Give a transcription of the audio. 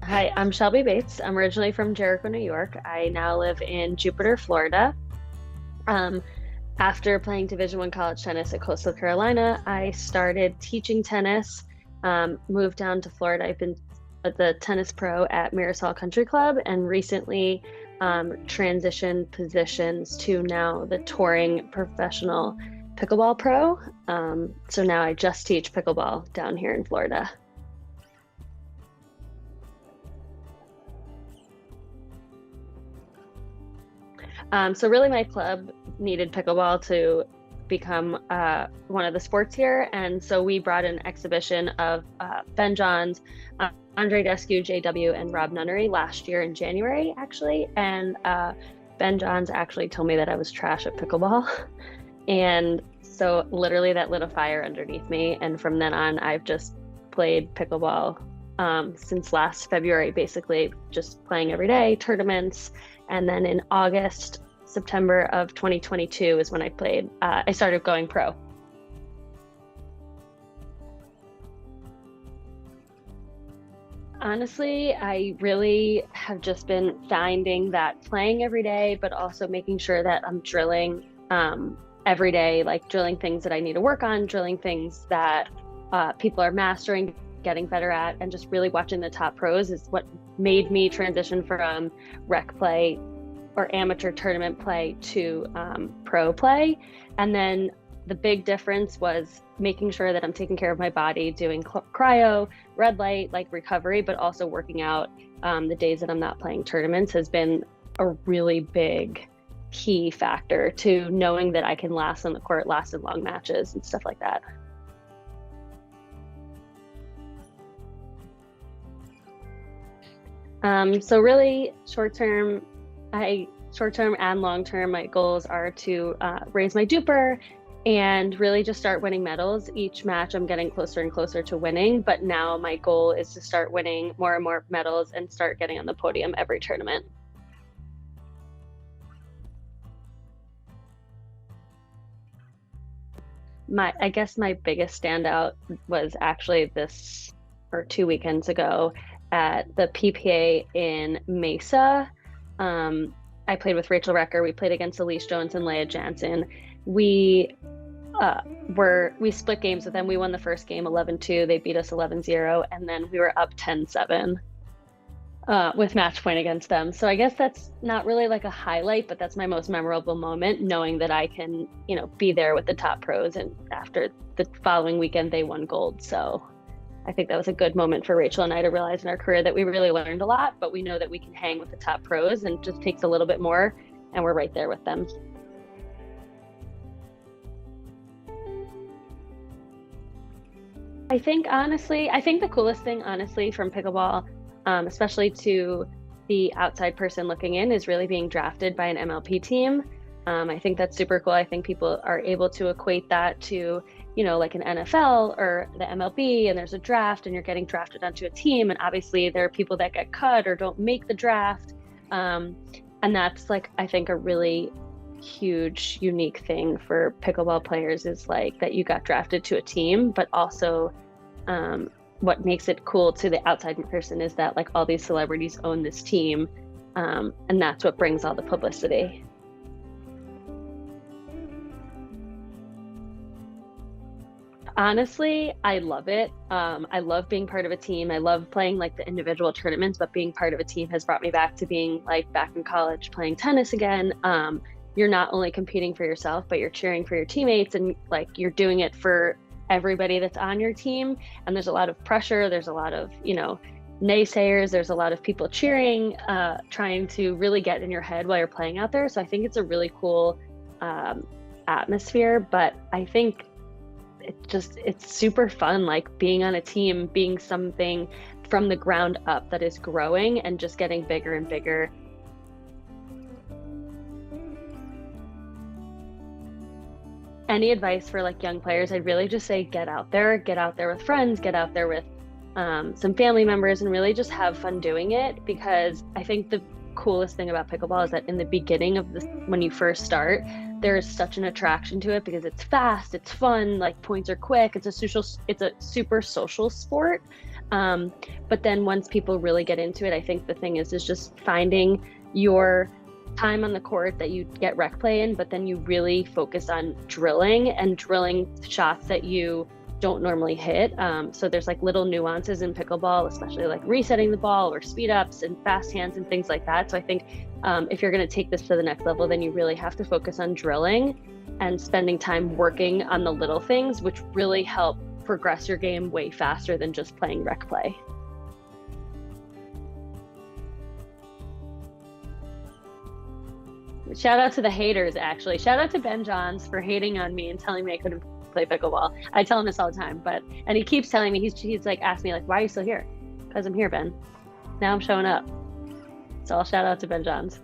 Hi, I'm Shelby Bates. I'm originally from Jericho, New York. I now live in Jupiter, Florida. Um, After playing Division One college tennis at Coastal Carolina, I started teaching tennis, moved down to Florida. I've been the tennis pro at Marisol Country Club and recently transitioned positions to now the touring professional pickleball pro. So now I just teach pickleball down here in Florida. So really, my club needed pickleball to become one of the sports here, and so we brought an exhibition of Ben Johns, Andre Descu, JW, and Rob Nunnery last year in January, actually. And Ben Johns actually told me that I was trash at pickleball, and so literally that lit a fire underneath me. And from then on, I've just played pickleball since last February, basically just playing every day, tournaments. And then in August, September of 2022 is when I started going pro. Honestly, I really have just been finding that playing every day, but also making sure that I'm drilling every day, like drilling things that I need to work on, drilling things that people are mastering, getting better at, and just really watching the top pros is what made me transition from rec play or amateur tournament play to pro play. And then the big difference was making sure that I'm taking care of my body, doing cryo, red light, like recovery, but also working out the days that I'm not playing tournaments has been a really big key factor to knowing that I can last on the court, last in long matches and stuff like that. So really short term and long term, my goals are to raise my duper and really just start winning medals. Each match, I'm getting closer and closer to winning, but now my goal is to start winning more and more medals and start getting on the podium every tournament. I guess my biggest standout was actually this or 2 weekends ago at the PPA in Mesa. I played with Rachel Recker. We played against Elise Jones and Leah Jansen. We we split games with them. We won the first game 11-2. They beat us 11-0, and then we were up 10-7 with match point against them. So I guess that's not really like a highlight, but that's my most memorable moment, knowing that I can, be there with the top pros. And after the following weekend, they won gold. So I think that was a good moment for Rachel and I to realize in our career that we really learned a lot, but we know that we can hang with the top pros and it just takes a little bit more, and we're right there with them. I think the coolest thing, honestly, from pickleball, especially to the outside person looking in, is really being drafted by an MLP team. I think that's super cool. I think people are able to equate that to, like an NFL or the MLB, and there's a draft and you're getting drafted onto a team. And obviously there are people that get cut or don't make the draft. And that's like, I think a really huge, unique thing for pickleball players is like that you got drafted to a team, but also what makes it cool to the outside person is that like all these celebrities own this team. And that's what brings all the publicity. Honestly, I love it. I love being part of a team. I love playing like the individual tournaments, but being part of a team has brought me back to being like back in college playing tennis again. You're not only competing for yourself, but you're cheering for your teammates, and like you're doing it for everybody that's on your team. And there's a lot of pressure. There's a lot of, naysayers. There's a lot of people cheering, trying to really get in your head while you're playing out there. So I think it's a really cool atmosphere, but I think it's super fun, like being on a team, being something from the ground up that is growing and just getting bigger and bigger. Any advice for like young players, I'd really just say get out there with friends, get out there with some family members, and really just have fun doing it. Because I think the coolest thing about pickleball is that in the beginning of this, when you first start, there is such an attraction to it because it's fast, it's fun, like points are quick, it's a super social sport. But then once people really get into it, I think the thing is just finding your time on the court that you get rec play in, but then you really focus on drilling shots that you don't normally hit. So there's like little nuances in pickleball, especially like resetting the ball or speed ups and fast hands and things like that. So I think if you're going to take this to the next level, then you really have to focus on drilling and spending time working on the little things, which really help progress your game way faster than just playing rec play. Shout out to the haters, actually. Shout out to Ben Johns for hating on me and telling me I couldn't play pickleball. I tell him this all the time, and he keeps telling me, he's like, ask me like, why are you still here? Because I'm here, Ben. Now I'm showing up. So I'll shout out to Ben Johns.